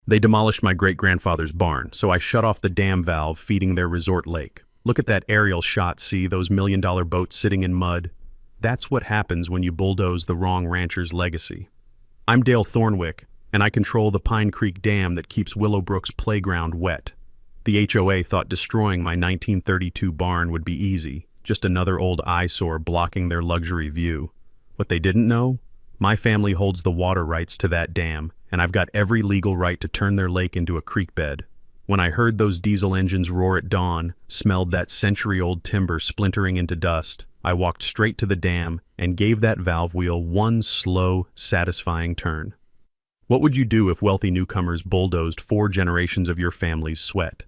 They demolished my great-grandfather's barn, so I shut off the dam valve feeding their resort lake. Look at that aerial shot, see those million-dollar boats sitting in mud? That's what happens when you bulldoze the wrong rancher's legacy. I'm Dale Thornwick, and I control the Pine Creek Dam that keeps Willowbrook's playground wet. The HOA thought destroying my 1932 barn would be easy, just another old eyesore blocking their luxury view. What they didn't know? My family holds the water rights to that dam, and I've got every legal right to turn their lake into a creek bed. When I heard those diesel engines roar at dawn, smelled that century-old timber splintering into dust, I walked straight to the dam and gave that valve wheel one slow, satisfying turn. What would you do if wealthy newcomers bulldozed 4 generations of your family's sweat?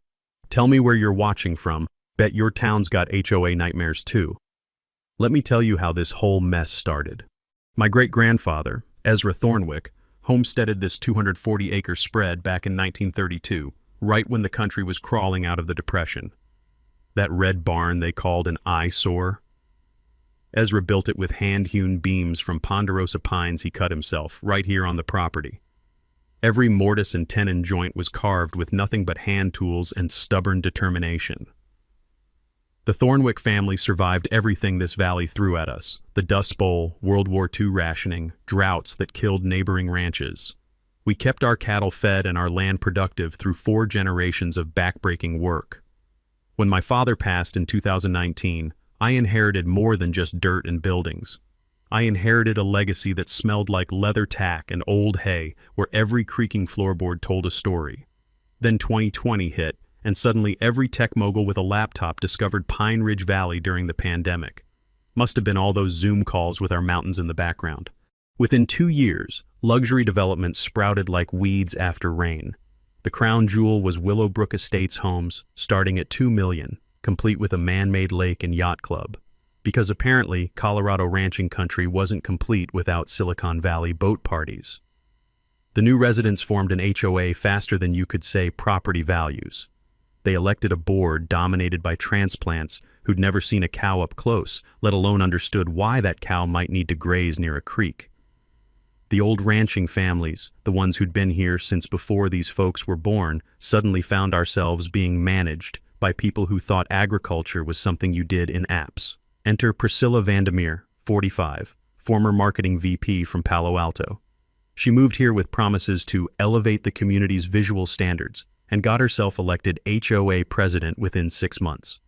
Tell me where you're watching from. Bet your town's got HOA nightmares too. Let me tell you how this whole mess started. My great-grandfather, Ezra Thornwick, homesteaded this 240-acre spread back in 1932, right when the country was crawling out of the Depression. That red barn they called an eyesore? Ezra built it with hand-hewn beams from ponderosa pines he cut himself, right here on the property. Every mortise and tenon joint was carved with nothing but hand tools and stubborn determination. The Thornwick family survived everything this valley threw at us: the Dust Bowl, World War II rationing, droughts that killed neighboring ranches. We kept our cattle fed and our land productive through 4 generations of backbreaking work. When my father passed in 2019, I inherited more than just dirt and buildings. I inherited a legacy that smelled like leather tack and old hay, where every creaking floorboard told a story. Then 2020 hit, and suddenly every tech mogul with a laptop discovered Pine Ridge Valley during the pandemic. Must have been all those Zoom calls with our mountains in the background. Within 2 years, luxury development sprouted like weeds after rain. The crown jewel was Willowbrook Estates homes, starting at $2 million, complete with a man-made lake and yacht club. Because apparently, Colorado ranching country wasn't complete without Silicon Valley boat parties. The new residents formed an HOA faster than you could say property values. They elected a board dominated by transplants who'd never seen a cow up close, let alone understood why that cow might need to graze near a creek. The old ranching families, the ones who'd been here since before these folks were born, suddenly found ourselves being managed by people who thought agriculture was something you did in apps. Enter Priscilla Vandermeer, 45, former marketing VP from Palo Alto. She moved here with promises to elevate the community's visual standards, and got herself elected HOA president within 6 months.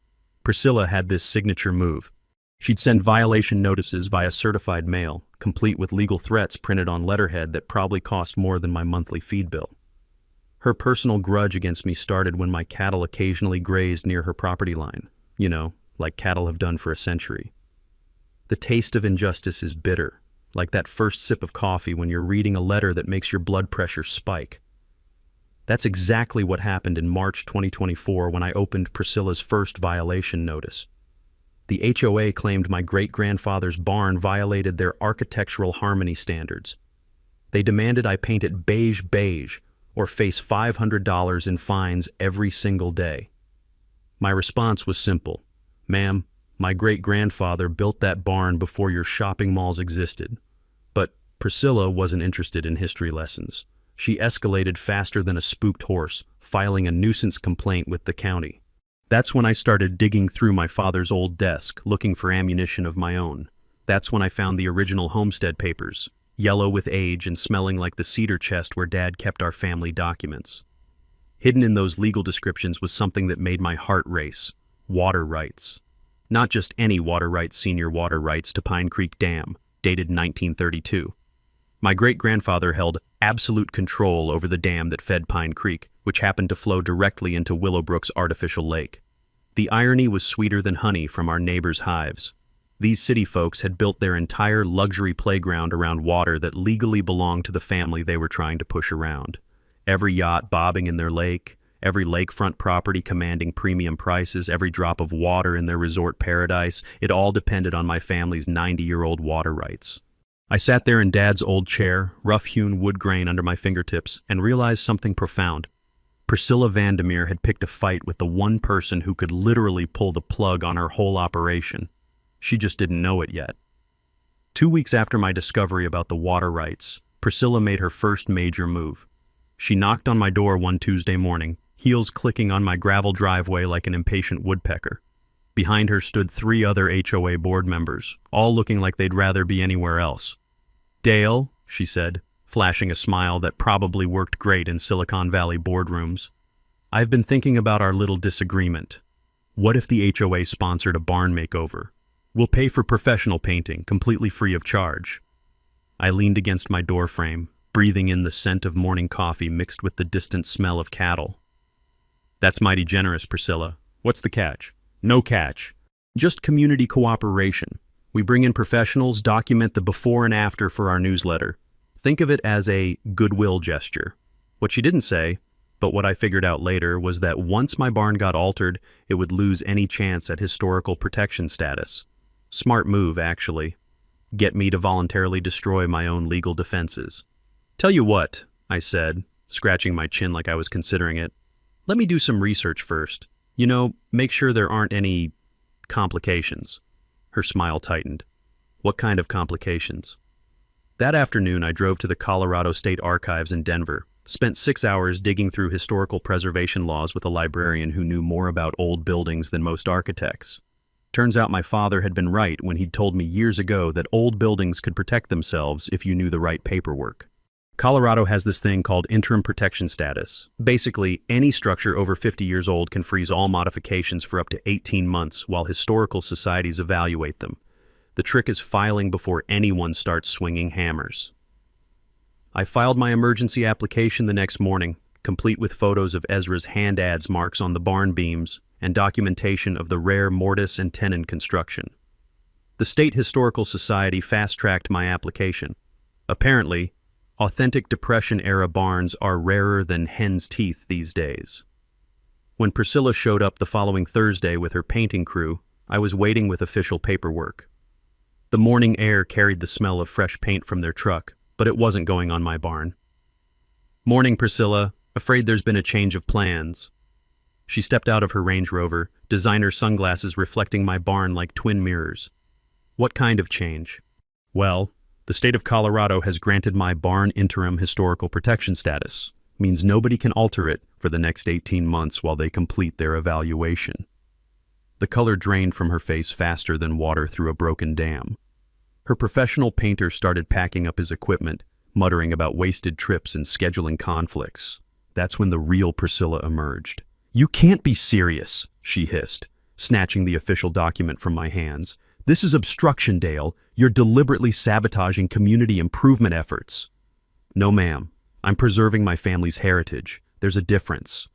Priscilla had this signature move. She'd send violation notices via certified mail, complete with legal threats printed on letterhead that probably cost more than my monthly feed bill. Her personal grudge against me started when my cattle occasionally grazed near her property line, like cattle have done for a century. The taste of injustice is bitter, like that first sip of coffee when you're reading a letter that makes your blood pressure spike. That's exactly what happened in March 2024 when I opened Priscilla's first violation notice. The HOA claimed my great-grandfather's barn violated their architectural harmony standards. They demanded I paint it beige or face $500 in fines every single day. My response was simple. Ma'am, my great-grandfather built that barn before your shopping malls existed. But Priscilla wasn't interested in history lessons. She escalated faster than a spooked horse, filing a nuisance complaint with the county. That's when I started digging through my father's old desk, looking for ammunition of my own. That's when I found the original homestead papers, yellow with age and smelling like the cedar chest where Dad kept our family documents. Hidden in those legal descriptions was something that made my heart race: water rights. Not just any water rights, senior water rights to Pine Creek Dam, dated 1932. My great-grandfather held absolute control over the dam that fed Pine Creek, which happened to flow directly into Willowbrook's artificial lake. The irony was sweeter than honey from our neighbors' hives. These city folks had built their entire luxury playground around water that legally belonged to the family they were trying to push around. Every yacht bobbing in their lake, every lakefront property commanding premium prices, every drop of water in their resort paradise, it all depended on my family's 90-year-old water rights. I sat there in Dad's old chair, rough-hewn wood grain under my fingertips, and realized something profound. Priscilla Vandermeer had picked a fight with the one person who could literally pull the plug on her whole operation. She just didn't know it yet. 2 weeks after my discovery about the water rights, Priscilla made her first major move. She knocked on my door one Tuesday morning, heels clicking on my gravel driveway like an impatient woodpecker. Behind her stood 3 other HOA board members, all looking like they'd rather be anywhere else. "Dale," she said, flashing a smile that probably worked great in Silicon Valley boardrooms, "I've been thinking about our little disagreement. What if the HOA sponsored a barn makeover? We'll pay for professional painting, completely free of charge." I leaned against my doorframe, breathing in the scent of morning coffee mixed with the distant smell of cattle. "That's mighty generous, Priscilla. What's the catch?" "No catch. Just community cooperation. We bring in professionals, document the before and after for our newsletter. Think of it as a goodwill gesture." What she didn't say, but what I figured out later, was that once my barn got altered, it would lose any chance at historical protection status. Smart move, actually. Get me to voluntarily destroy my own legal defenses. "Tell you what," I said, scratching my chin like I was considering it. "Let me do some research first. Make sure there aren't any complications." Her smile tightened. "What kind of complications?" That afternoon, I drove to the Colorado State Archives in Denver, spent 6 hours digging through historical preservation laws with a librarian who knew more about old buildings than most architects. Turns out my father had been right when he'd told me years ago that old buildings could protect themselves if you knew the right paperwork. Colorado has this thing called interim protection status. Basically, any structure over 50 years old can freeze all modifications for up to 18 months while historical societies evaluate them. The trick is filing before anyone starts swinging hammers. I filed my emergency application the next morning, complete with photos of Ezra's hand adze marks on the barn beams and documentation of the rare mortise and tenon construction. The State Historical Society fast-tracked my application. Apparently, authentic Depression-era barns are rarer than hen's teeth these days. When Priscilla showed up the following Thursday with her painting crew, I was waiting with official paperwork. The morning air carried the smell of fresh paint from their truck, but it wasn't going on my barn. "Morning, Priscilla. Afraid there's been a change of plans." She stepped out of her Range Rover, designer sunglasses reflecting my barn like twin mirrors. "What kind of change?" "Well, the state of Colorado has granted my barn interim historical protection status. Means nobody can alter it for the next 18 months while they complete their evaluation." The color drained from her face faster than water through a broken dam. Her professional painter started packing up his equipment, muttering about wasted trips and scheduling conflicts. That's when the real Priscilla emerged. "You can't be serious," she hissed, snatching the official document from my hands. "This is obstruction, Dale. You're deliberately sabotaging community improvement efforts." "No, ma'am. I'm preserving my family's heritage. There's a difference."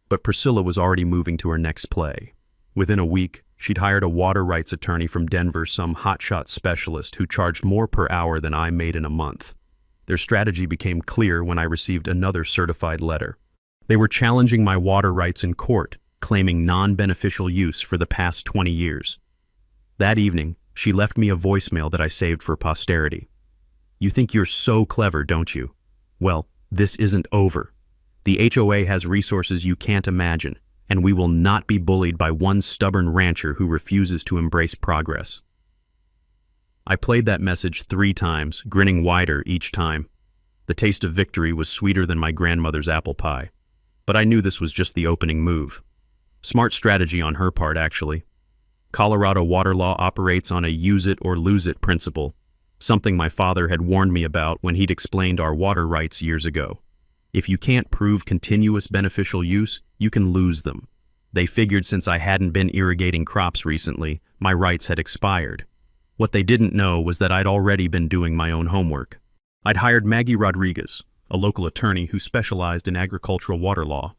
But Priscilla was already moving to her next play. Within a week, she'd hired a water rights attorney from Denver, some hotshot specialist who charged more per hour than I made in a month. Their strategy became clear when I received another certified letter. They were challenging my water rights in court, claiming non-beneficial use for the past 20 years. That evening, she left me a voicemail that I saved for posterity. "You think you're so clever, don't you? Well, this isn't over. The HOA has resources you can't imagine, and we will not be bullied by one stubborn rancher who refuses to embrace progress." I played that message 3 times, grinning wider each time. The taste of victory was sweeter than my grandmother's apple pie. But I knew this was just the opening move. Smart strategy on her part, actually. Colorado water law operates on a use-it-or-lose-it principle, something my father had warned me about when he'd explained our water rights years ago. If you can't prove continuous beneficial use, you can lose them. They figured since I hadn't been irrigating crops recently, my rights had expired. What they didn't know was that I'd already been doing my own homework. I'd hired Maggie Rodriguez, a local attorney who specialized in agricultural water law.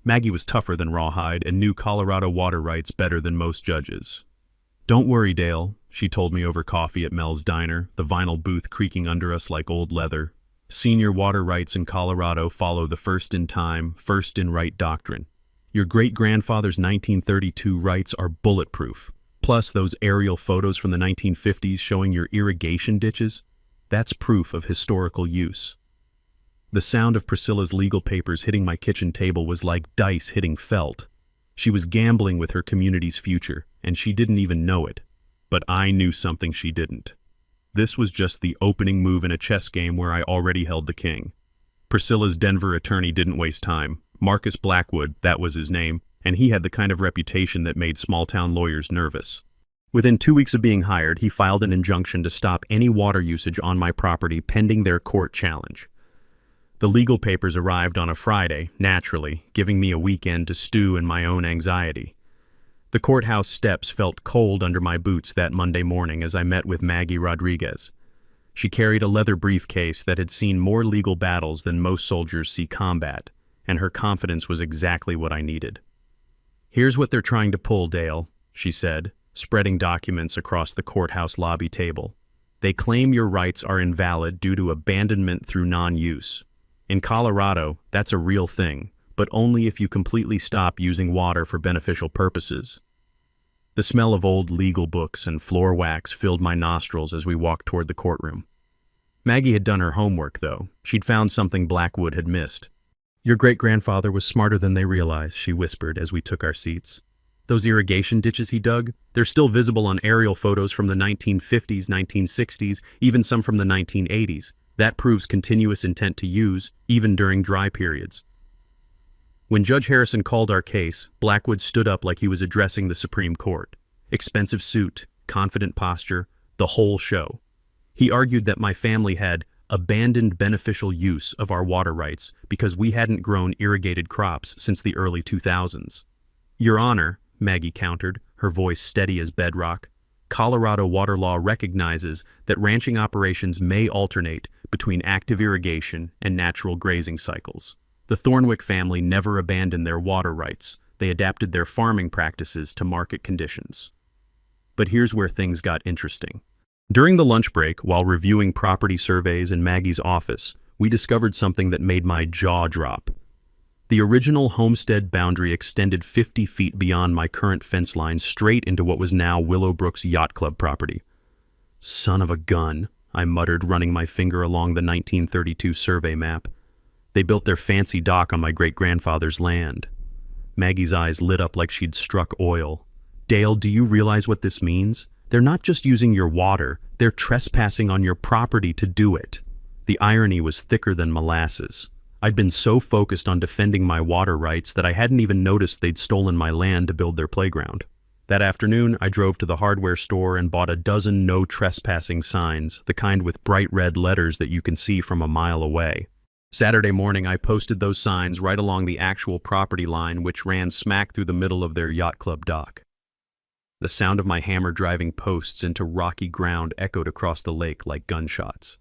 Maggie was tougher than Rawhide and knew Colorado water rights better than most judges. "Don't worry, Dale," she told me over coffee at Mel's Diner, the vinyl booth creaking under us like old leather. "Senior water rights in Colorado follow the first-in-time, first-in-right doctrine. Your great-grandfather's 1932 rights are bulletproof. Plus those aerial photos from the 1950s showing your irrigation ditches, that's proof of historical use." The sound of Priscilla's legal papers hitting my kitchen table was like dice hitting felt. She was gambling with her community's future, and she didn't even know it. But I knew something she didn't. This was just the opening move in a chess game where I already held the king. Priscilla's Denver attorney didn't waste time. Marcus Blackwood, that was his name, and he had the kind of reputation that made small-town lawyers nervous. Within 2 weeks of being hired, he filed an injunction to stop any water usage on my property pending their court challenge. The legal papers arrived on a Friday, naturally, giving me a weekend to stew in my own anxiety. The courthouse steps felt cold under my boots that Monday morning as I met with Maggie Rodriguez. She carried a leather briefcase that had seen more legal battles than most soldiers see combat, and her confidence was exactly what I needed. "Here's what they're trying to pull, Dale," she said, spreading documents across the courthouse lobby table. "They claim your rights are invalid due to abandonment through non-use. In Colorado, that's a real thing, but only if you completely stop using water for beneficial purposes." The smell of old legal books and floor wax filled my nostrils as we walked toward the courtroom. Maggie had done her homework, though. She'd found something Blackwood had missed. "Your great-grandfather was smarter than they realized," she whispered as we took our seats. "Those irrigation ditches he dug, they're still visible on aerial photos from the 1950s, 1960s, even some from the 1980s. That proves continuous intent to use, even during dry periods." When Judge Harrison called our case, Blackwood stood up like he was addressing the Supreme Court. Expensive suit, confident posture, the whole show. He argued that my family had abandoned beneficial use of our water rights because we hadn't grown irrigated crops since the early 2000s. "Your Honor," Maggie countered, her voice steady as bedrock, "Colorado water law recognizes that ranching operations may alternate between active irrigation and natural grazing cycles. The Thornwick family never abandoned their water rights. They adapted their farming practices to market conditions." But here's where things got interesting. During the lunch break, while reviewing property surveys in Maggie's office, we discovered something that made my jaw drop. The original homestead boundary extended 50 feet beyond my current fence line straight into what was now Willowbrook's yacht club property. "Son of a gun," I muttered, running my finger along the 1932 survey map. "They built their fancy dock on my great-grandfather's land." Maggie's eyes lit up like she'd struck oil. "Dale, do you realize what this means? They're not just using your water, they're trespassing on your property to do it." The irony was thicker than molasses. I'd been so focused on defending my water rights that I hadn't even noticed they'd stolen my land to build their playground. That afternoon, I drove to the hardware store and bought a dozen no trespassing signs, the kind with bright red letters that you can see from a mile away. Saturday morning, I posted those signs right along the actual property line, which ran smack through the middle of their yacht club dock. The sound of my hammer driving posts into rocky ground echoed across the lake like gunshots.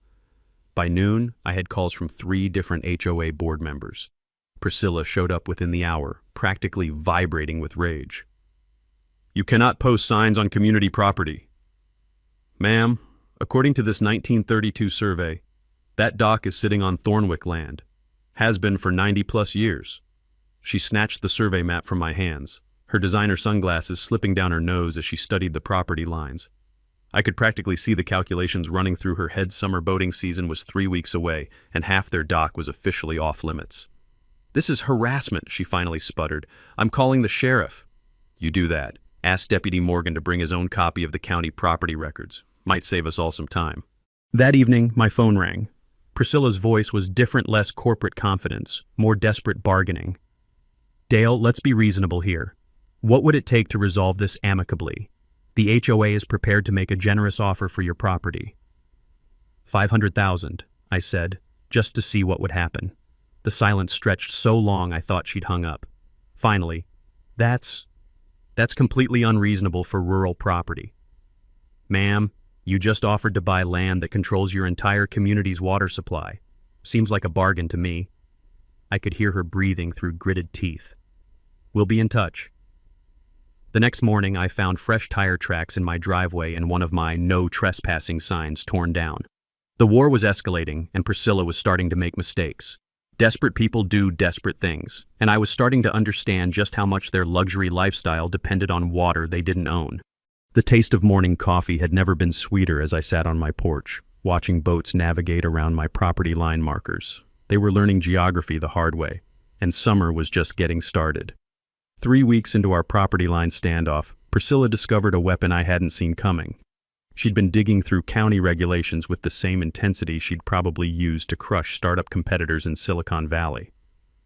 By noon, I had calls from 3 different HOA board members. Priscilla showed up within the hour, practically vibrating with rage. "You cannot post signs on community property." "Ma'am, according to this 1932 survey, that dock is sitting on Thornwick land. Has been for 90-plus years." She snatched the survey map from my hands, her designer sunglasses slipping down her nose as she studied the property lines. I could practically see the calculations running through her head. Summer boating season was 3 weeks away, and half their dock was officially off limits. "This is harassment," she finally sputtered. "I'm calling the sheriff." "You do that. Ask Deputy Morgan to bring his own copy of the county property records. Might save us all some time." That evening, my phone rang. Priscilla's voice was different, less corporate confidence, more desperate bargaining. "Dale, let's be reasonable here. What would it take to resolve this amicably? The HOA is prepared to make a generous offer for your property." "500,000, I said, just to see what would happen. The silence stretched so long I thought she'd hung up. Finally, That's completely unreasonable for rural property." "Ma'am, you just offered to buy land that controls your entire community's water supply. Seems like a bargain to me." I could hear her breathing through gritted teeth. "We'll be in touch." The next morning, I found fresh tire tracks in my driveway and one of my no trespassing signs torn down. The war was escalating, and Priscilla was starting to make mistakes. Desperate people do desperate things, and I was starting to understand just how much their luxury lifestyle depended on water they didn't own. The taste of morning coffee had never been sweeter as I sat on my porch, watching boats navigate around my property line markers. They were learning geography the hard way, and summer was just getting started. 3 weeks into our property line standoff, Priscilla discovered a weapon I hadn't seen coming. She'd been digging through county regulations with the same intensity she'd probably used to crush startup competitors in Silicon Valley.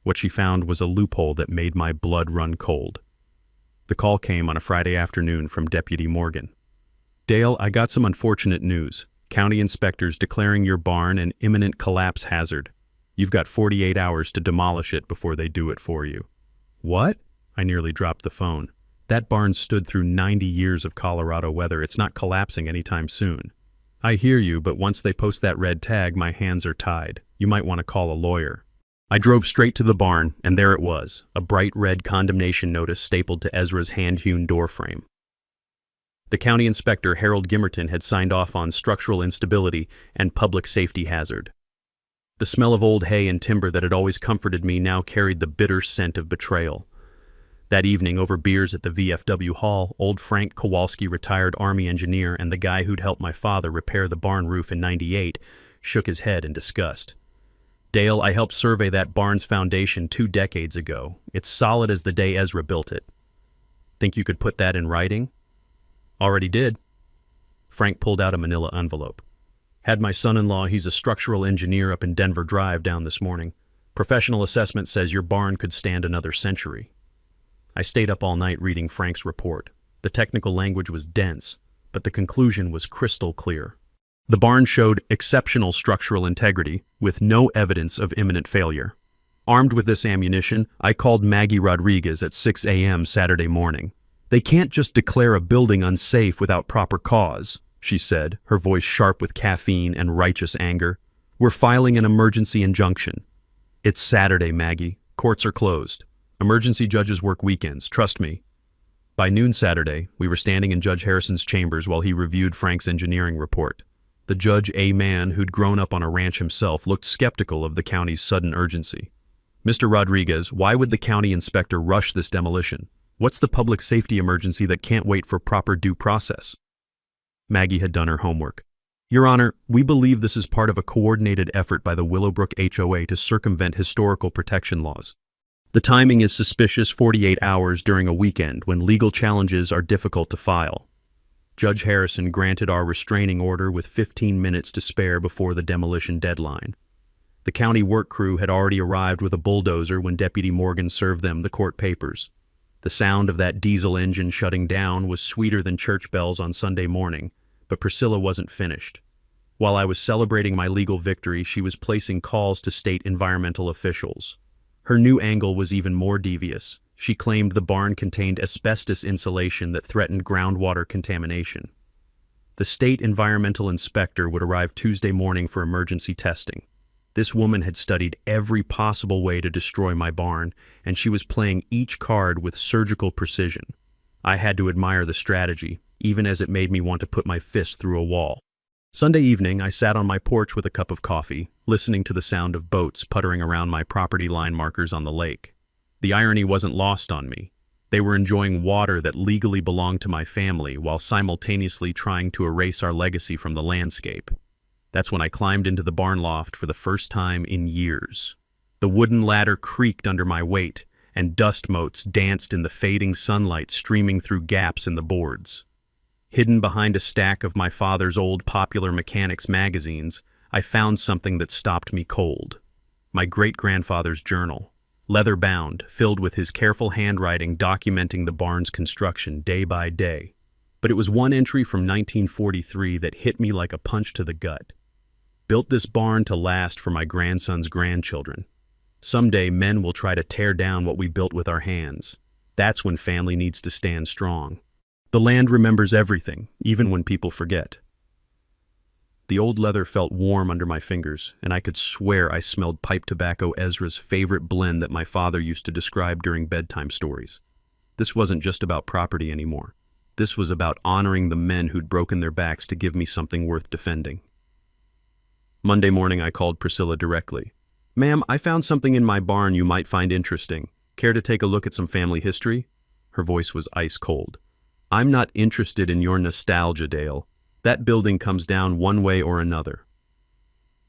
What she found was a loophole that made my blood run cold. The call came on a Friday afternoon from Deputy Morgan. "Dale, I got some unfortunate news. County inspectors declaring your barn an imminent collapse hazard. You've got 48 hours to demolish it before they do it for you." "What?" I nearly dropped the phone. "That barn stood through 90 years of Colorado weather. It's not collapsing anytime soon." "I hear you, but once they post that red tag, my hands are tied. You might want to call a lawyer." I drove straight to the barn, and there it was, a bright red condemnation notice stapled to Ezra's hand-hewn doorframe. The county inspector, Harold Gimmerton, had signed off on structural instability and public safety hazard. The smell of old hay and timber that had always comforted me now carried the bitter scent of betrayal. That evening, over beers at the VFW Hall, old Frank Kowalski, retired Army engineer and the guy who'd helped my father repair the barn roof in '98, shook his head in disgust. "Dale, I helped survey that barn's foundation 2 decades ago. It's solid as the day Ezra built it. Think you could put that in writing?" "Already did." Frank pulled out a manila envelope. "Had my son-in-law, he's a structural engineer up in Denver Drive, down this morning. Professional assessment says your barn could stand another century." I stayed up all night reading Frank's report. The technical language was dense, but the conclusion was crystal clear. The barn showed exceptional structural integrity, with no evidence of imminent failure. Armed with this ammunition, I called Maggie Rodriguez at 6 a.m. Saturday morning. "They can't just declare a building unsafe without proper cause," she said, her voice sharp with caffeine and righteous anger. "We're filing an emergency injunction." "It's Saturday, Maggie. Courts are closed. Emergency judges work weekends, trust me." By noon Saturday, we were standing in Judge Harrison's chambers while he reviewed Frank's engineering report. The judge, a man who'd grown up on a ranch himself, looked skeptical of the county's sudden urgency. "Mr. Rodriguez, why would the county inspector rush this demolition? What's the public safety emergency that can't wait for proper due process?" Maggie had done her homework. "Your Honor, we believe this is part of a coordinated effort by the Willowbrook HOA to circumvent historical protection laws. The timing is suspicious, 48 hours during a weekend when legal challenges are difficult to file." Judge Harrison granted our restraining order with 15 minutes to spare before the demolition deadline. The county work crew had already arrived with a bulldozer when Deputy Morgan served them the court papers. The sound of that diesel engine shutting down was sweeter than church bells on Sunday morning, but Priscilla wasn't finished. While I was celebrating my legal victory, she was placing calls to state environmental officials. Her new angle was even more devious. She claimed the barn contained asbestos insulation that threatened groundwater contamination. The state environmental inspector would arrive Tuesday morning for emergency testing. This woman had studied every possible way to destroy my barn, and she was playing each card with surgical precision. I had to admire the strategy, even as it made me want to put my fist through a wall. Sunday evening, I sat on my porch with a cup of coffee, listening to the sound of boats puttering around my property line markers on the lake. The irony wasn't lost on me. They were enjoying water that legally belonged to my family while simultaneously trying to erase our legacy from the landscape. That's when I climbed into the barn loft for the first time in years. The wooden ladder creaked under my weight, and dust motes danced in the fading sunlight streaming through gaps in the boards. Hidden behind a stack of my father's old Popular Mechanics magazines, I found something that stopped me cold. My great-grandfather's journal. Leather-bound, filled with his careful handwriting documenting the barn's construction day by day. But it was one entry from 1943 that hit me like a punch to the gut. "Built this barn to last for my grandson's grandchildren. Someday men will try to tear down what we built with our hands. That's when family needs to stand strong. The land remembers everything, even when people forget." The old leather felt warm under my fingers, and I could swear I smelled pipe tobacco, Ezra's favorite blend that my father used to describe during bedtime stories. This wasn't just about property anymore. This was about honoring the men who'd broken their backs to give me something worth defending. Monday morning, I called Priscilla directly. "Ma'am, I found something in my barn you might find interesting. Care to take a look at some family history?" Her voice was ice cold. "I'm not interested in your nostalgia, Dale. That building comes down one way or another."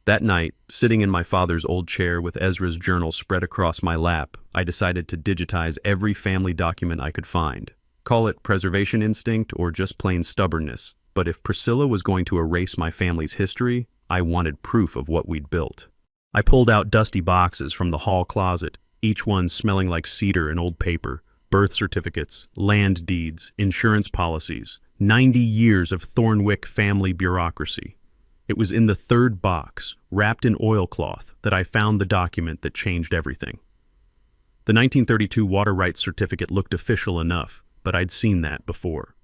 That night, sitting in my father's old chair with Ezra's journal spread across my lap, I decided to digitize every family document I could find. Call it preservation instinct or just plain stubbornness. But if Priscilla was going to erase my family's history, I wanted proof of what we'd built. I pulled out dusty boxes from the hall closet, each one smelling like cedar and old paper, birth certificates, land deeds, insurance policies, 90 years of Thornwick family bureaucracy. It was in the third box, wrapped in oilcloth, that I found the document that changed everything. The 1932 water rights certificate looked official enough, but I'd seen that before.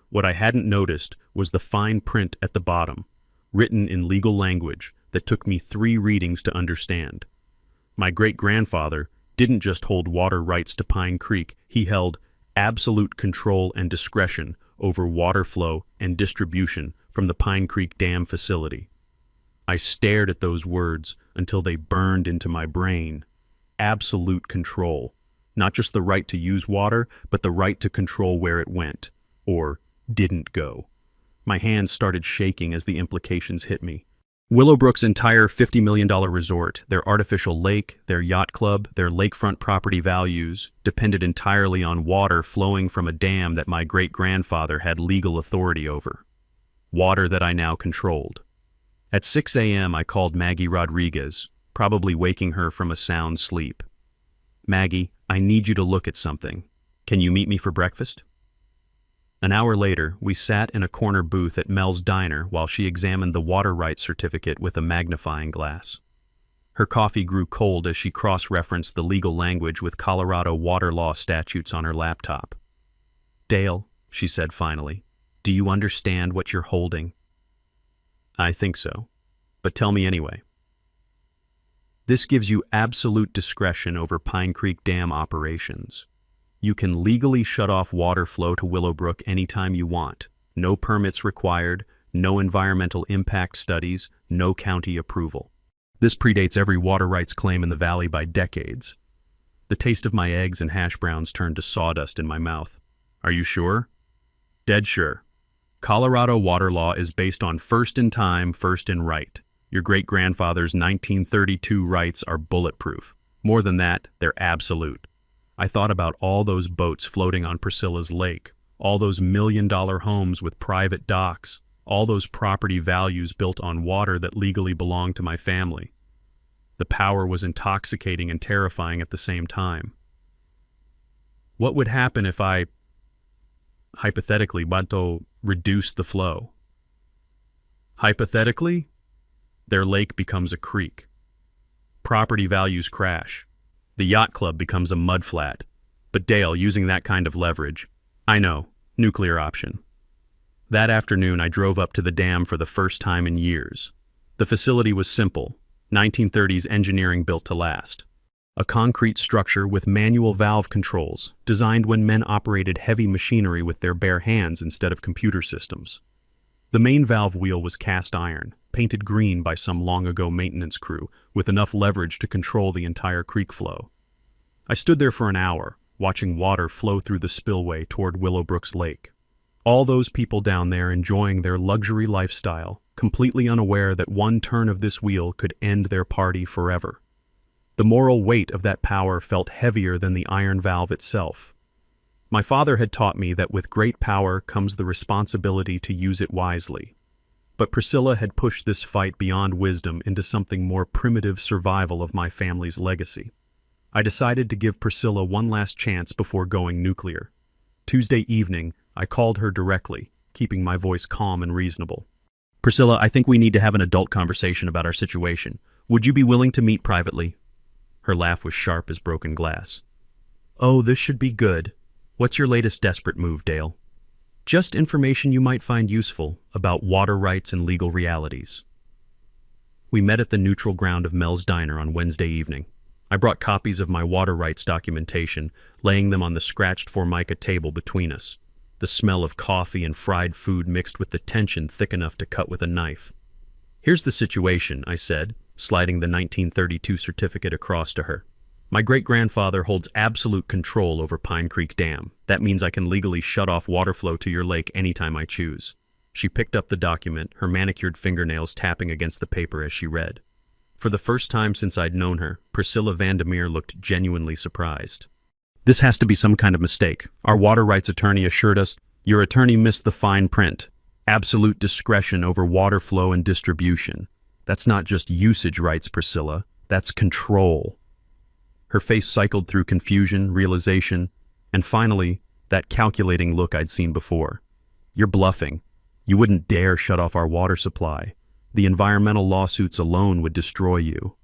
What I hadn't noticed was the fine print at the bottom, written in legal language that took me 3 readings to understand. My great-grandfather didn't just hold water rights to Pine Creek, he held absolute control and discretion over water flow and distribution from the Pine Creek Dam facility. I stared at those words until they burned into my brain. Absolute control. Not just the right to use water, but the right to control where it went, or didn't go. My hands started shaking as the implications hit me. Willowbrook's entire $50 million resort, their artificial lake, their yacht club, their lakefront property values, depended entirely on water flowing from a dam that my great-grandfather had legal authority over. Water that I now controlled. At 6 a.m. I called Maggie Rodriguez, probably waking her from a sound sleep. "Maggie, I need you to look at something. Can you meet me for breakfast?" An hour later, we sat in a corner booth at Mel's Diner while she examined the water rights certificate with a magnifying glass. Her coffee grew cold as she cross-referenced the legal language with Colorado water law statutes on her laptop. "Dale," she said finally, "do you understand what you're holding?" "I think so. But tell me anyway." "This gives you absolute discretion over Pine Creek Dam operations. You can legally shut off water flow to Willowbrook anytime you want. No permits required, no environmental impact studies, no county approval. This predates every water rights claim in the valley by decades." The taste of my eggs and hash browns turned to sawdust in my mouth. "Are you sure?" "Dead sure. Colorado water law is based on first in time, first in right. Your great-grandfather's 1932 rights are bulletproof. More than that, they're absolute." I thought about all those boats floating on Priscilla's lake, all those million-dollar homes with private docks, all those property values built on water that legally belonged to my family. The power was intoxicating and terrifying at the same time. What would happen if I, hypothetically, reduced the flow? Hypothetically, their lake becomes a creek. Property values crash. The yacht club becomes a mudflat. But Dale, using that kind of leverage, I know, nuclear option. That afternoon, I drove up to the dam for the first time in years. The facility was simple, 1930s engineering built to last. A concrete structure with manual valve controls, designed when men operated heavy machinery with their bare hands instead of computer systems. The main valve wheel was cast iron, painted green by some long-ago maintenance crew, with enough leverage to control the entire creek flow. I stood there for an hour, watching water flow through the spillway toward Willowbrook's lake. All those people down there enjoying their luxury lifestyle, completely unaware that one turn of this wheel could end their party forever. The moral weight of that power felt heavier than the iron valve itself. My father had taught me that with great power comes the responsibility to use it wisely. But Priscilla had pushed this fight beyond wisdom into something more primitive survival of my family's legacy. I decided to give Priscilla one last chance before going nuclear. Tuesday evening, I called her directly, keeping my voice calm and reasonable. "Priscilla, I think we need to have an adult conversation about our situation. Would you be willing to meet privately?" Her laugh was sharp as broken glass. "Oh, this should be good. What's your latest desperate move, Dale?" "Just information you might find useful about water rights and legal realities." We met at the neutral ground of Mel's Diner on Wednesday evening. I brought copies of my water rights documentation, laying them on the scratched Formica table between us. The smell of coffee and fried food mixed with the tension thick enough to cut with a knife. "Here's the situation," I said, sliding the 1932 certificate across to her. "My great-grandfather holds absolute control over Pine Creek Dam. That means I can legally shut off water flow to your lake anytime I choose." She picked up the document, her manicured fingernails tapping against the paper as she read. For the first time since I'd known her, Priscilla Vandermeer looked genuinely surprised. "This has to be some kind of mistake. Our water rights attorney assured us." "Your attorney missed the fine print. Absolute discretion over water flow and distribution. That's not just usage rights, Priscilla. That's control. Her face cycled through confusion, realization, and finally, that calculating look I'd seen before. You're bluffing. You wouldn't dare shut off our water supply. The environmental lawsuits alone would destroy you.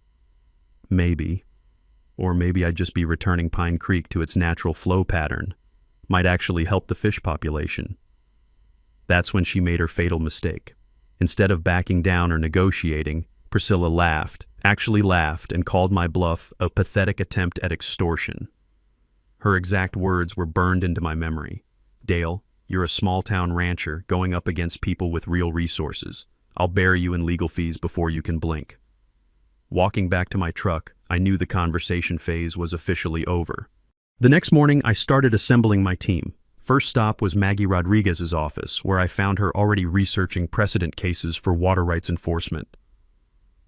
Maybe. Or maybe I'd just be returning Pine Creek to its natural flow pattern. Might actually help the fish population. That's when she made her fatal mistake. Instead of backing down or negotiating, Priscilla laughed, actually laughed, and called my bluff a pathetic attempt at extortion. Her exact words were burned into my memory. Dale, you're a small-town rancher going up against people with real resources. I'll bury you in legal fees before you can blink. Walking back to my truck, I knew the conversation phase was officially over. The next morning, I started assembling my team. First stop was Maggie Rodriguez's office, where I found her already researching precedent cases for water rights enforcement.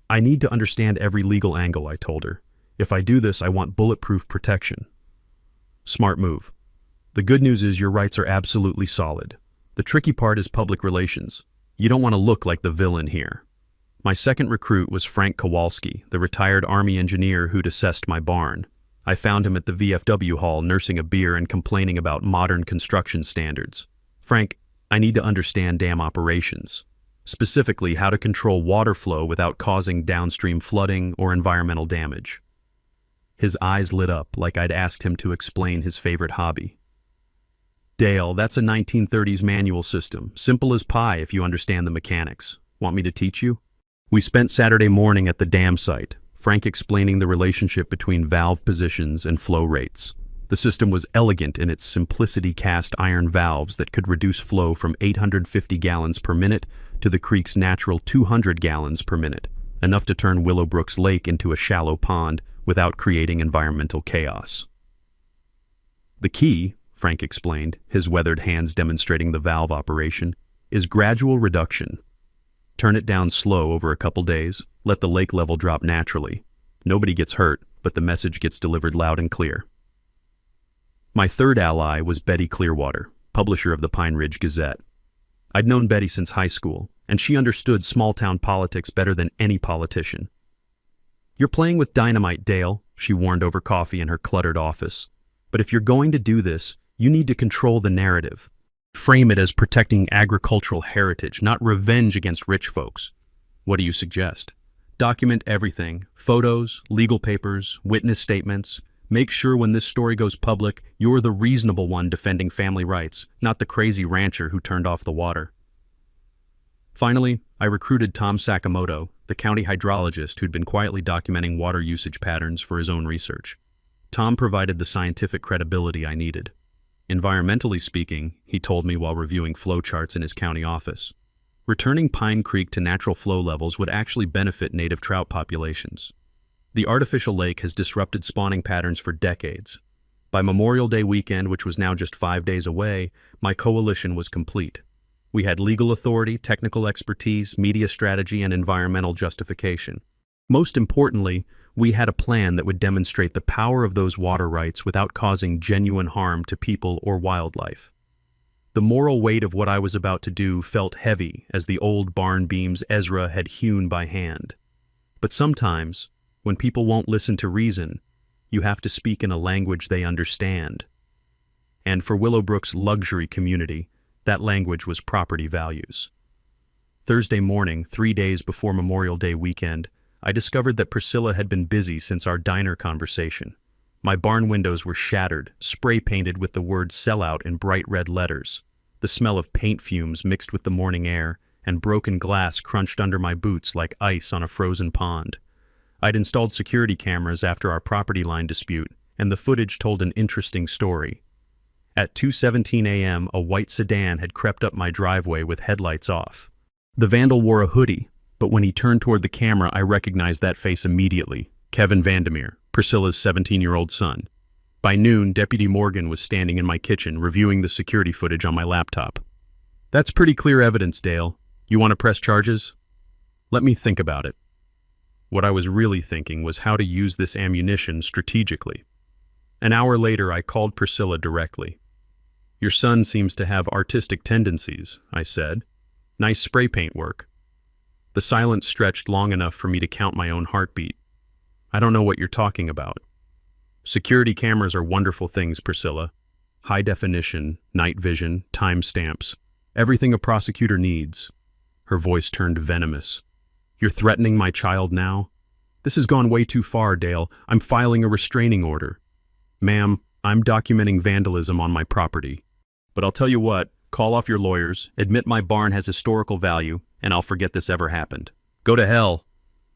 I need to understand every legal angle, I told her. If I do this, I want bulletproof protection. Smart move. The good news is your rights are absolutely solid. The tricky part is public relations. You don't want to look like the villain here. My second recruit was Frank Kowalski, the retired Army engineer who'd assessed my barn. I found him at the VFW hall nursing a beer and complaining about modern construction standards. Frank, I need to understand dam operations. Specifically, how to control water flow without causing downstream flooding or environmental damage. His eyes lit up like I'd asked him to explain his favorite hobby. Dale, that's a 1930s manual system. Simple as pie if you understand the mechanics. Want me to teach you? We spent Saturday morning at the dam site, Frank explaining the relationship between valve positions and flow rates. The system was elegant in its simplicity, cast iron valves that could reduce flow from 850 gallons per minute to the creek's natural 200 gallons per minute, enough to turn Willowbrook's lake into a shallow pond without creating environmental chaos. The key, Frank explained, his weathered hands demonstrating the valve operation, is gradual reduction. Turn it down slow over a couple days, let the lake level drop naturally. Nobody gets hurt, but the message gets delivered loud and clear. My third ally was Betty Clearwater, publisher of the Pine Ridge Gazette. I'd known Betty since high school, and she understood small-town politics better than any politician. You're playing with dynamite, Dale, she warned over coffee in her cluttered office. But if you're going to do this, you need to control the narrative. Frame it as protecting agricultural heritage, not revenge against rich folks. What do you suggest? Document everything, photos, legal papers, witness statements. Make sure when this story goes public, you're the reasonable one defending family rights, not the crazy rancher who turned off the water. Finally, I recruited Tom Sakamoto, the county hydrologist who'd been quietly documenting water usage patterns for his own research. Tom provided the scientific credibility I needed. Environmentally speaking, he told me while reviewing flow charts in his county office, returning Pine Creek to natural flow levels would actually benefit native trout populations. The artificial lake has disrupted spawning patterns for decades. By Memorial Day weekend, which was now just 5 days away, my coalition was complete. We had legal authority, technical expertise, media strategy, and environmental justification. Most importantly, we had a plan that would demonstrate the power of those water rights without causing genuine harm to people or wildlife. The moral weight of what I was about to do felt heavy as the old barn beams Ezra had hewn by hand. But sometimes, when people won't listen to reason, you have to speak in a language they understand. And for Willowbrook's luxury community, that language was property values. Thursday morning, 3 days before Memorial Day weekend, I discovered that Priscilla had been busy since our diner conversation. My barn windows were shattered, spray-painted with the word sellout in bright red letters. The smell of paint fumes mixed with the morning air, and broken glass crunched under my boots like ice on a frozen pond. I'd installed security cameras after our property line dispute, and the footage told an interesting story. At 2:17 a.m., a white sedan had crept up my driveway with headlights off. The vandal wore a hoodie, but when he turned toward the camera, I recognized that face immediately. Kevin Vandermeer, Priscilla's 17-year-old son. By noon, Deputy Morgan was standing in my kitchen reviewing the security footage on my laptop. That's pretty clear evidence, Dale. You want to press charges? Let me think about it. What I was really thinking was how to use this ammunition strategically. An hour later, I called Priscilla directly. Your son seems to have artistic tendencies, I said. Nice spray paint work. The silence stretched long enough for me to count my own heartbeat. I don't know what you're talking about. Security cameras are wonderful things, Priscilla. High definition, night vision, timestamps. Everything a prosecutor needs. Her voice turned venomous. You're threatening my child now? This has gone way too far, Dale. I'm filing a restraining order. Ma'am, I'm documenting vandalism on my property. But I'll tell you what, call off your lawyers, admit my barn has historical value, and I'll forget this ever happened. Go to hell.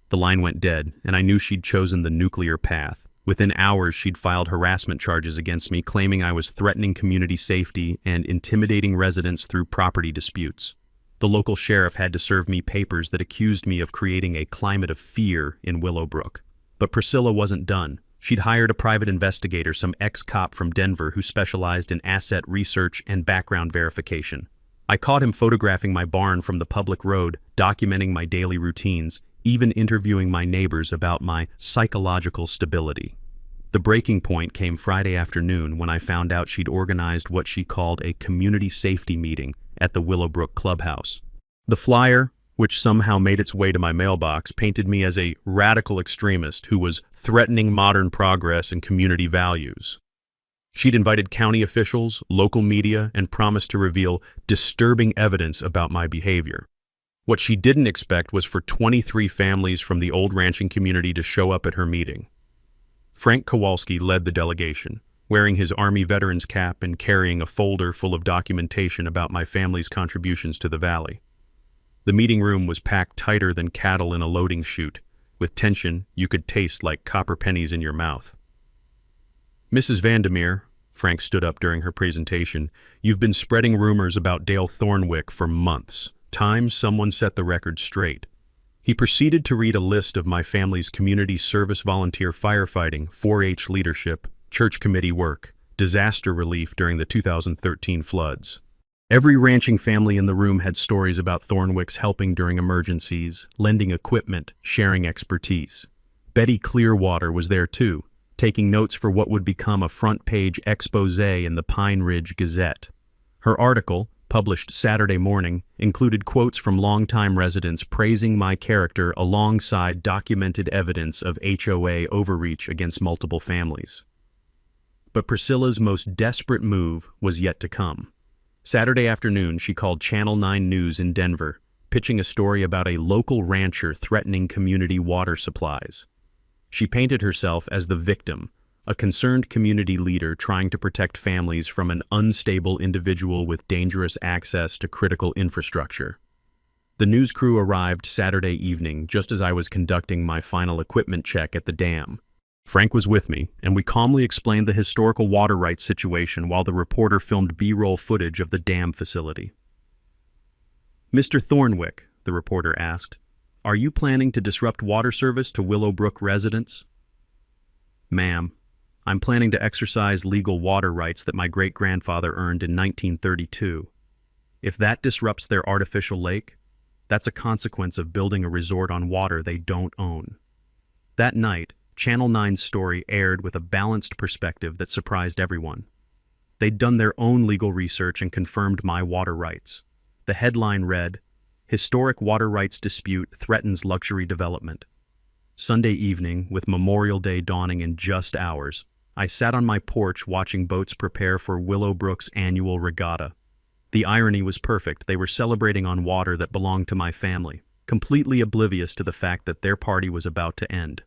The line went dead, and I knew she'd chosen the nuclear path. Within hours, she'd filed harassment charges against me, claiming I was threatening community safety and intimidating residents through property disputes. The local sheriff had to serve me papers that accused me of creating a climate of fear in Willowbrook. But Priscilla wasn't done. She'd hired a private investigator, some ex-cop from Denver who specialized in asset research and background verification. I caught him photographing my barn from the public road, documenting my daily routines, even interviewing my neighbors about my psychological stability. The breaking point came Friday afternoon when I found out she'd organized what she called a community safety meeting at the Willowbrook clubhouse. The flyer, which somehow made its way to my mailbox, painted me as a radical extremist who was threatening modern progress and community values. She'd invited county officials, local media, and promised to reveal disturbing evidence about my behavior. What she didn't expect was for 23 families from the old ranching community to show up at her meeting. Frank Kowalski led the delegation, wearing his Army veteran's cap and carrying a folder full of documentation about my family's contributions to the valley. The meeting room was packed tighter than cattle in a loading chute. With tension you could taste like copper pennies in your mouth. Mrs. Vandermeer, Frank stood up during her presentation, you've been spreading rumors about Dale Thornwick for months. Time someone set the record straight. He proceeded to read a list of my family's community service, volunteer firefighting, 4-H leadership, church committee work, disaster relief during the 2013 floods. Every ranching family in the room had stories about Thornwick's helping during emergencies, lending equipment, sharing expertise. Betty Clearwater was there too, taking notes for what would become a front-page expose in the Pine Ridge Gazette. Her article, published Saturday morning, included quotes from longtime residents praising my character alongside documented evidence of HOA overreach against multiple families. But Priscilla's most desperate move was yet to come. Saturday afternoon, she called Channel 9 News in Denver, pitching a story about a local rancher threatening community water supplies. She painted herself as the victim, a concerned community leader trying to protect families from an unstable individual with dangerous access to critical infrastructure. The news crew arrived Saturday evening just as I was conducting my final equipment check at the dam. Frank was with me, and we calmly explained the historical water rights situation while the reporter filmed B-roll footage of the dam facility. Mr. Thornwick, the reporter asked, are you planning to disrupt water service to Willowbrook residents? Ma'am, I'm planning to exercise legal water rights that my great-grandfather earned in 1932. If that disrupts their artificial lake, that's a consequence of building a resort on water they don't own. That night, Channel 9's story aired with a balanced perspective that surprised everyone. They'd done their own legal research and confirmed my water rights. The headline read, Historic Water Rights Dispute Threatens Luxury Development. Sunday evening, with Memorial Day dawning in just hours, I sat on my porch watching boats prepare for Willowbrook's annual regatta. The irony was perfect. They were celebrating on water that belonged to my family, completely oblivious to the fact that their party was about to end.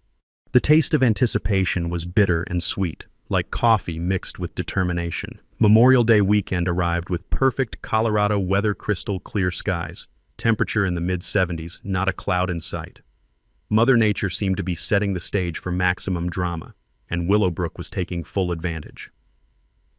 The taste of anticipation was bitter and sweet, like coffee mixed with determination. Memorial Day weekend arrived with perfect Colorado weather, crystal clear skies, temperature in the mid-70s, not a cloud in sight. Mother Nature seemed to be setting the stage for maximum drama, and Willowbrook was taking full advantage.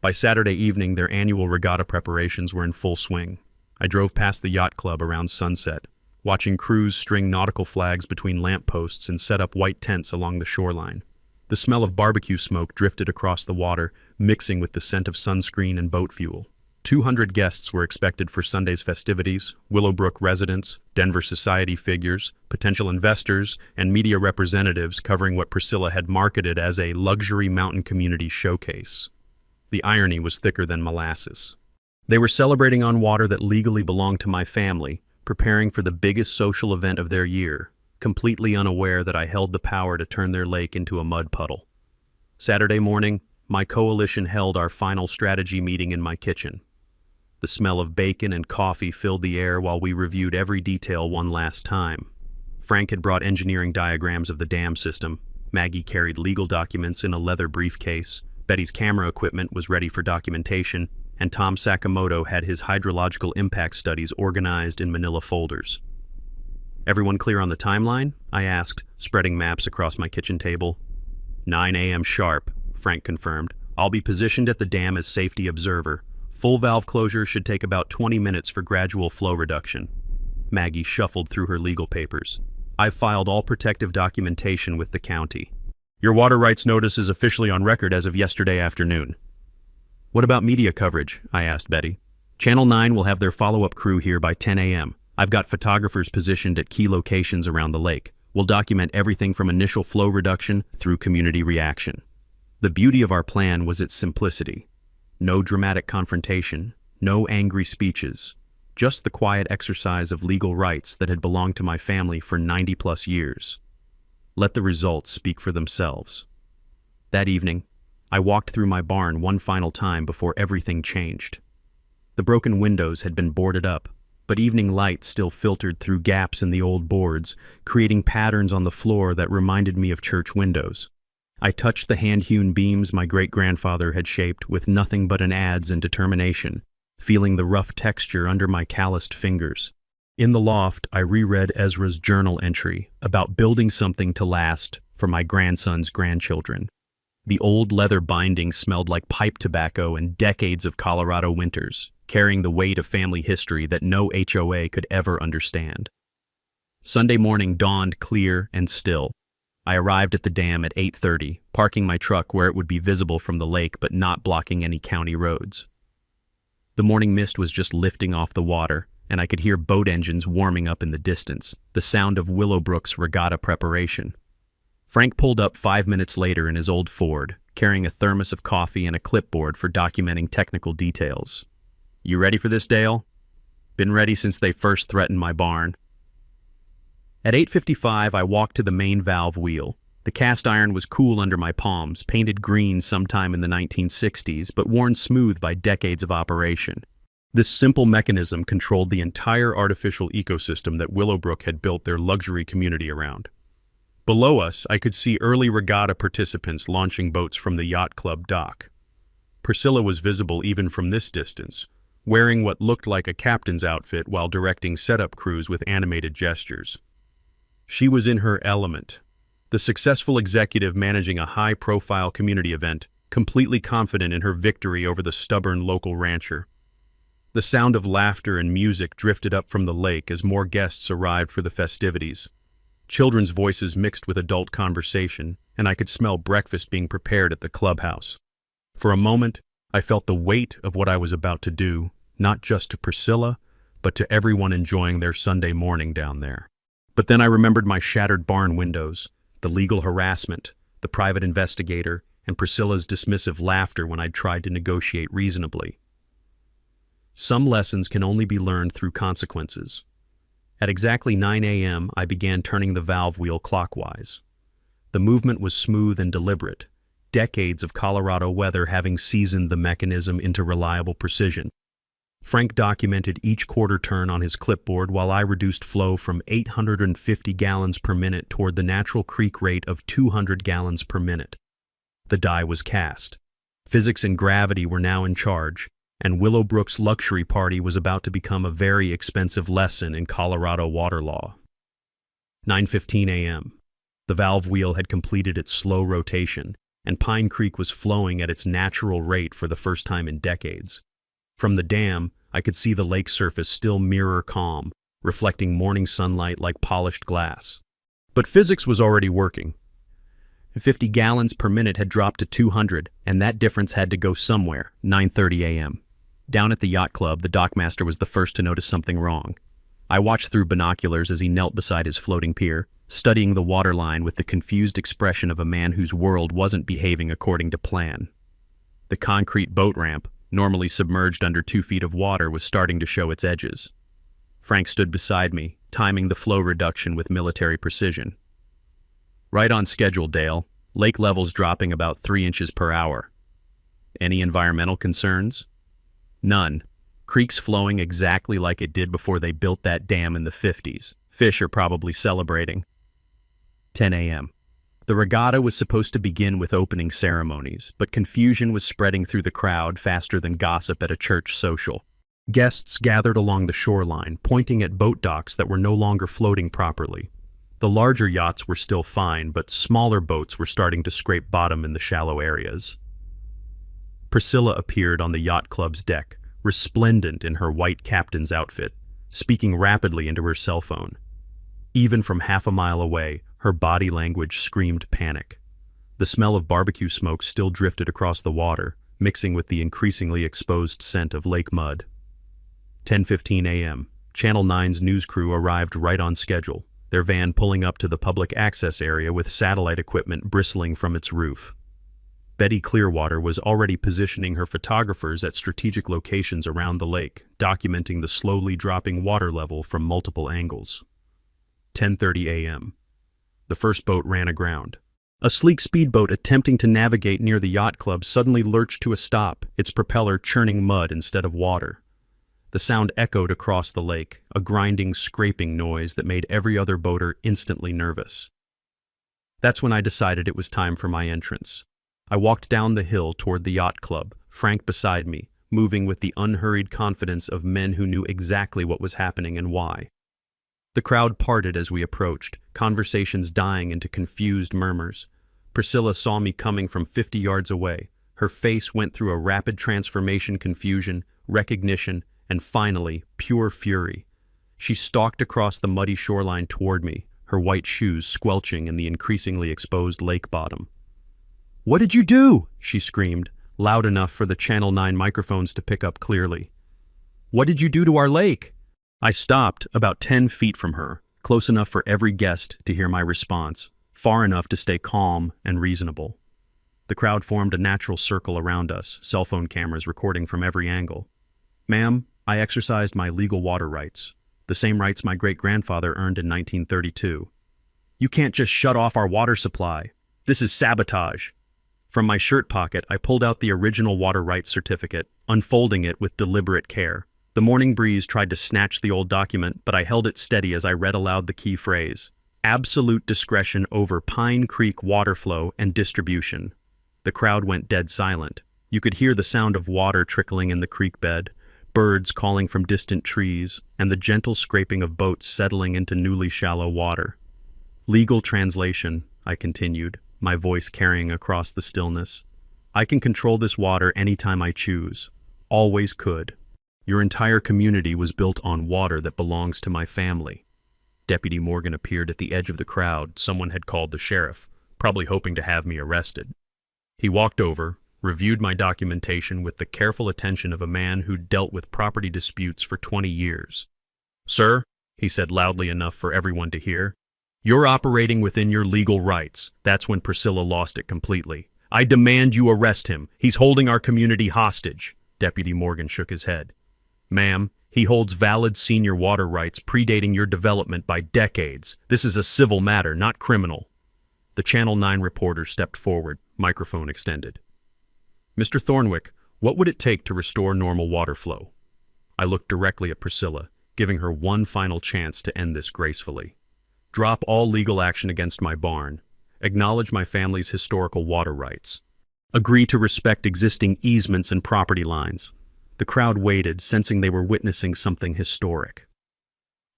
By Saturday evening, their annual regatta preparations were in full swing. I drove past the yacht club around sunset, watching crews string nautical flags between lampposts and set up white tents along the shoreline. The smell of barbecue smoke drifted across the water, mixing with the scent of sunscreen and boat fuel. 200 guests were expected for Sunday's festivities: Willowbrook residents, Denver society figures, potential investors, and media representatives covering what Priscilla had marketed as a luxury mountain community showcase. The irony was thicker than molasses. They were celebrating on water that legally belonged to my family, preparing for the biggest social event of their year, completely unaware that I held the power to turn their lake into a mud puddle. Saturday morning, my coalition held our final strategy meeting in my kitchen. The smell of bacon and coffee filled the air while we reviewed every detail one last time. Frank had brought engineering diagrams of the dam system. Maggie carried legal documents in a leather briefcase. Betty's camera equipment was ready for documentation, and Tom Sakamoto had his hydrological impact studies organized in manila folders. "Everyone clear on the timeline?" I asked, spreading maps across my kitchen table. 9 a.m. sharp, Frank confirmed. "I'll be positioned at the dam as safety observer. Full valve closure should take about 20 minutes for gradual flow reduction." Maggie shuffled through her legal papers. "I've filed all protective documentation with the county. Your water rights notice is officially on record as of yesterday afternoon." "What about media coverage?" I asked Betty. "Channel 9 will have their follow-up crew here by 10 a.m. I've got photographers positioned at key locations around the lake. We'll document everything from initial flow reduction through community reaction." The beauty of our plan was its simplicity. No dramatic confrontation, no angry speeches, just the quiet exercise of legal rights that had belonged to my family for 90-plus years. Let the results speak for themselves. That evening, I walked through my barn one final time before everything changed. The broken windows had been boarded up, but evening light still filtered through gaps in the old boards, creating patterns on the floor that reminded me of church windows. I touched the hand-hewn beams my great-grandfather had shaped with nothing but an adze and determination, feeling the rough texture under my calloused fingers. In the loft, I reread Ezra's journal entry about building something to last for my grandson's grandchildren. The old leather binding smelled like pipe tobacco and decades of Colorado winters, carrying the weight of family history that no HOA could ever understand. Sunday morning dawned clear and still. I arrived at the dam at 8:30, parking my truck where it would be visible from the lake but not blocking any county roads. The morning mist was just lifting off the water, and I could hear boat engines warming up in the distance, the sound of Willowbrook's regatta preparation. Frank pulled up 5 minutes later in his old Ford, carrying a thermos of coffee and a clipboard for documenting technical details. "You ready for this, Dale?" "Been ready since they first threatened my barn." At 8:55, I walked to the main valve wheel. The cast iron was cool under my palms, painted green sometime in the 1960s, but worn smooth by decades of operation. This simple mechanism controlled the entire artificial ecosystem that Willowbrook had built their luxury community around. Below us, I could see early regatta participants launching boats from the yacht club dock. Priscilla was visible even from this distance, wearing what looked like a captain's outfit while directing setup crews with animated gestures. She was in her element, the successful executive managing a high-profile community event, completely confident in her victory over the stubborn local rancher. The sound of laughter and music drifted up from the lake as more guests arrived for the festivities. Children's voices mixed with adult conversation, and I could smell breakfast being prepared at the clubhouse. For a moment, I felt the weight of what I was about to do, not just to Priscilla, but to everyone enjoying their Sunday morning down there. But then I remembered my shattered barn windows, the legal harassment, the private investigator, and Priscilla's dismissive laughter when I'd tried to negotiate reasonably. Some lessons can only be learned through consequences. At exactly 9 a.m., I began turning the valve wheel clockwise. The movement was smooth and deliberate, decades of Colorado weather having seasoned the mechanism into reliable precision. Frank documented each quarter turn on his clipboard while I reduced flow from 850 gallons per minute toward the natural creek rate of 200 gallons per minute. The die was cast. Physics and gravity were now in charge, and Willowbrook's luxury party was about to become a very expensive lesson in Colorado water law. 9:15 a.m. The valve wheel had completed its slow rotation, and Pine Creek was flowing at its natural rate for the first time in decades. From the dam, I could see the lake surface still mirror calm, reflecting morning sunlight like polished glass. But physics was already working. 50 gallons per minute had dropped to 200, and that difference had to go somewhere. 9:30 a.m. Down at the yacht club, the dockmaster was the first to notice something wrong. I watched through binoculars as he knelt beside his floating pier, studying the waterline with the confused expression of a man whose world wasn't behaving according to plan. The concrete boat ramp, normally submerged under 2 feet of water, was starting to show its edges. Frank stood beside me, timing the flow reduction with military precision. Right on schedule, Dale. Lake levels dropping about 3 inches per hour. Any environmental concerns? None. Creek's flowing exactly like it did before they built that dam in the 50s. Fish are probably celebrating. 10 a.m. The regatta was supposed to begin with opening ceremonies, but confusion was spreading through the crowd faster than gossip at a church social. Guests gathered along the shoreline, pointing at boat docks that were no longer floating properly. The larger yachts were still fine, but smaller boats were starting to scrape bottom in the shallow areas. Priscilla appeared on the yacht club's deck, resplendent in her white captain's outfit, speaking rapidly into her cell phone. Even from half a mile away, her body language screamed panic. The smell of barbecue smoke still drifted across the water, mixing with the increasingly exposed scent of lake mud. 10:15 a.m. Channel 9's news crew arrived right on schedule, their van pulling up to the public access area with satellite equipment bristling from its roof. Betty Clearwater was already positioning her photographers at strategic locations around the lake, documenting the slowly dropping water level from multiple angles. 10:30 a.m. The first boat ran aground. A sleek speedboat attempting to navigate near the yacht club suddenly lurched to a stop, its propeller churning mud instead of water. The sound echoed across the lake, a grinding, scraping noise that made every other boater instantly nervous. That's when I decided it was time for my entrance. I walked down the hill toward the yacht club, Frank beside me, moving with the unhurried confidence of men who knew exactly what was happening and why. The crowd parted as we approached, conversations dying into confused murmurs. Priscilla saw me coming from 50 yards away. Her face went through a rapid transformation, confusion, recognition, and finally, pure fury. She stalked across the muddy shoreline toward me, her white shoes squelching in the increasingly exposed lake bottom. "What did you do?" she screamed, loud enough for the Channel 9 microphones to pick up clearly. "What did you do to our lake?" I stopped about 10 feet from her, close enough for every guest to hear my response, far enough to stay calm and reasonable. The crowd formed a natural circle around us, cell phone cameras recording from every angle. "Ma'am, I exercised my legal water rights, the same rights my great-grandfather earned in 1932. You can't just shut off our water supply. This is sabotage." From my shirt pocket, I pulled out the original water rights certificate, unfolding it with deliberate care. The morning breeze tried to snatch the old document, but I held it steady as I read aloud the key phrase: absolute discretion over Pine Creek water flow and distribution. The crowd went dead silent. You could hear the sound of water trickling in the creek bed, birds calling from distant trees, and the gentle scraping of boats settling into newly shallow water. "Legal translation," I continued, my voice carrying across the stillness. "I can control this water anytime I choose. Always could. Your entire community was built on water that belongs to my family." Deputy Morgan appeared at the edge of the crowd. Someone had called the sheriff, probably hoping to have me arrested. He walked over, reviewed my documentation with the careful attention of a man who'd dealt with property disputes for 20 years. "Sir," he said loudly enough for everyone to hear, "you're operating within your legal rights." That's when Priscilla lost it completely. "I demand you arrest him. He's holding our community hostage." Deputy Morgan shook his head. "Ma'am, he holds valid senior water rights predating your development by decades. This is a civil matter, not criminal." The Channel 9 reporter stepped forward, microphone extended. "Mr. Thornwick, what would it take to restore normal water flow?" I looked directly at Priscilla, giving her one final chance to end this gracefully. "Drop all legal action against my barn. Acknowledge my family's historical water rights. Agree to respect existing easements and property lines." The crowd waited, sensing they were witnessing something historic.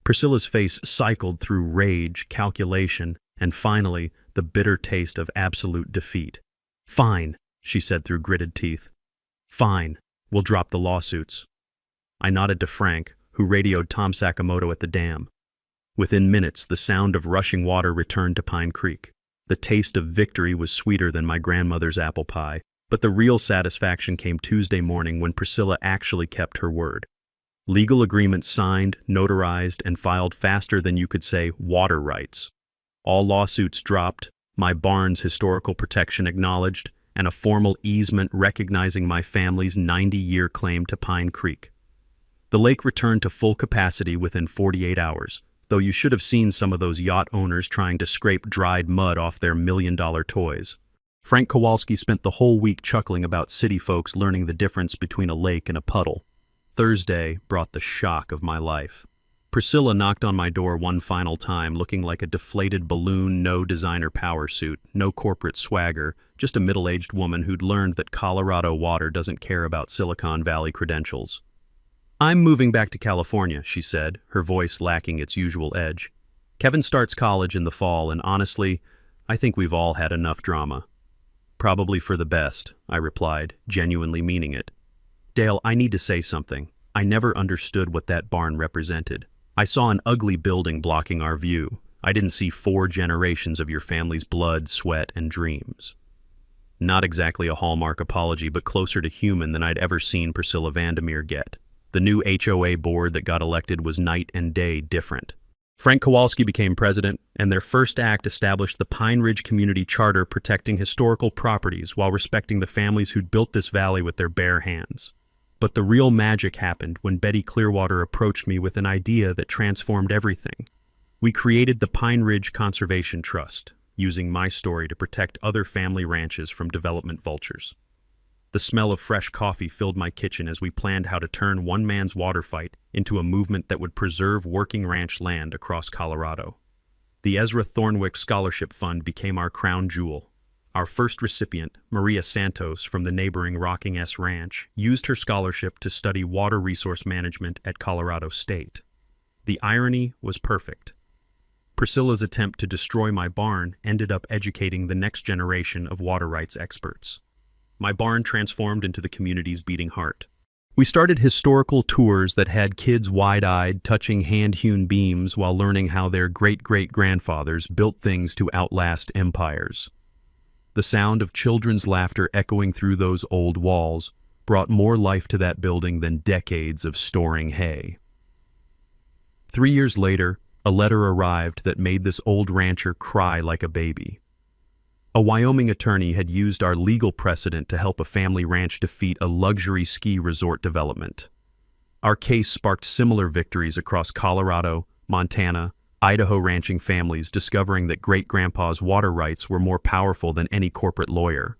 Priscilla's face cycled through rage, calculation, and finally, the bitter taste of absolute defeat. "Fine," she said through gritted teeth. "Fine, we'll drop the lawsuits." I nodded to Frank, who radioed Tom Sakamoto at the dam. Within minutes, the sound of rushing water returned to Pine Creek. The taste of victory was sweeter than my grandmother's apple pie, but the real satisfaction came Tuesday morning when Priscilla actually kept her word. Legal agreements signed, notarized, and filed faster than you could say water rights. All lawsuits dropped, my barn's historical protection acknowledged, and a formal easement recognizing my family's 90-year claim to Pine Creek. The lake returned to full capacity within 48 hours, though you should have seen some of those yacht owners trying to scrape dried mud off their million-dollar toys. Frank Kowalski spent the whole week chuckling about city folks learning the difference between a lake and a puddle. Thursday brought the shock of my life. Priscilla knocked on my door one final time, looking like a deflated balloon, no designer power suit, no corporate swagger, just a middle-aged woman who'd learned that Colorado water doesn't care about Silicon Valley credentials. "I'm moving back to California," she said, her voice lacking its usual edge. "Kevin starts college in the fall, and honestly, I think we've all had enough drama." "Probably for the best," I replied, genuinely meaning it. "Dale, I need to say something. I never understood what that barn represented. I saw an ugly building blocking our view. I didn't see 4 generations of your family's blood, sweat, and dreams." Not exactly a Hallmark apology, but closer to human than I'd ever seen Priscilla Vandermeer get. The new HOA board that got elected was night and day different. Frank Kowalski became president, and their first act established the Pine Ridge Community Charter protecting historical properties while respecting the families who'd built this valley with their bare hands. But the real magic happened when Betty Clearwater approached me with an idea that transformed everything. We created the Pine Ridge Conservation Trust, using my story to protect other family ranches from development vultures. The smell of fresh coffee filled my kitchen as we planned how to turn one man's water fight into a movement that would preserve working ranch land across Colorado. The Ezra Thornwick Scholarship Fund became our crown jewel. Our first recipient, Maria Santos from the neighboring Rocking S Ranch, used her scholarship to study water resource management at Colorado State. The irony was perfect. Priscilla's attempt to destroy my barn ended up educating the next generation of water rights experts. My barn transformed into the community's beating heart. We started historical tours that had kids wide-eyed, touching hand-hewn beams while learning how their great-great-grandfathers built things to outlast empires. The sound of children's laughter echoing through those old walls brought more life to that building than decades of storing hay. 3 years later, a letter arrived that made this old rancher cry like a baby. A Wyoming attorney had used our legal precedent to help a family ranch defeat a luxury ski resort development. Our case sparked similar victories across Colorado, Montana, Idaho ranching families discovering that great-grandpa's water rights were more powerful than any corporate lawyer.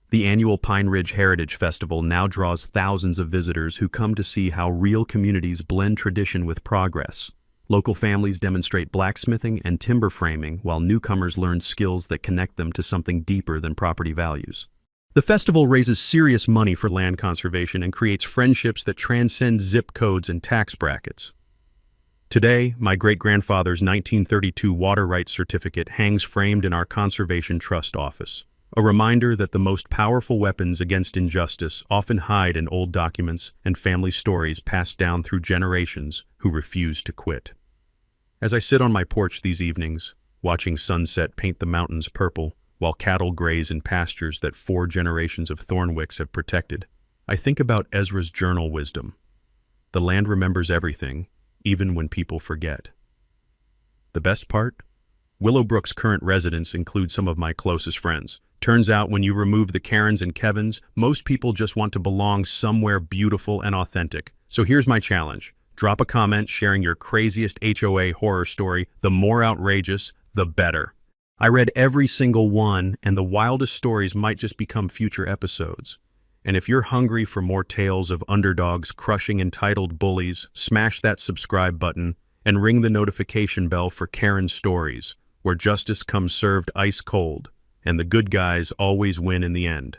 The annual Pine Ridge Heritage Festival now draws thousands of visitors who come to see how real communities blend tradition with progress. Local families demonstrate blacksmithing and timber framing, while newcomers learn skills that connect them to something deeper than property values. The festival raises serious money for land conservation and creates friendships that transcend zip codes and tax brackets. Today, my great-grandfather's 1932 water rights certificate hangs framed in our Conservation Trust office, a reminder that the most powerful weapons against injustice often hide in old documents and family stories passed down through generations who refuse to quit. As I sit on my porch these evenings, watching sunset paint the mountains purple while cattle graze in pastures that 4 generations of Thornwicks have protected, I think about Ezra's journal wisdom. The land remembers everything, even when people forget. The best part? Willowbrook's current residents include some of my closest friends. Turns out when you remove the Karens and Kevins, most people just want to belong somewhere beautiful and authentic. So here's my challenge. Drop a comment sharing your craziest HOA horror story. The more outrageous, the better. I read every single one, and the wildest stories might just become future episodes. And if you're hungry for more tales of underdogs crushing entitled bullies, smash that subscribe button and ring the notification bell for Karen stories, where justice comes served ice cold, and the good guys always win in the end.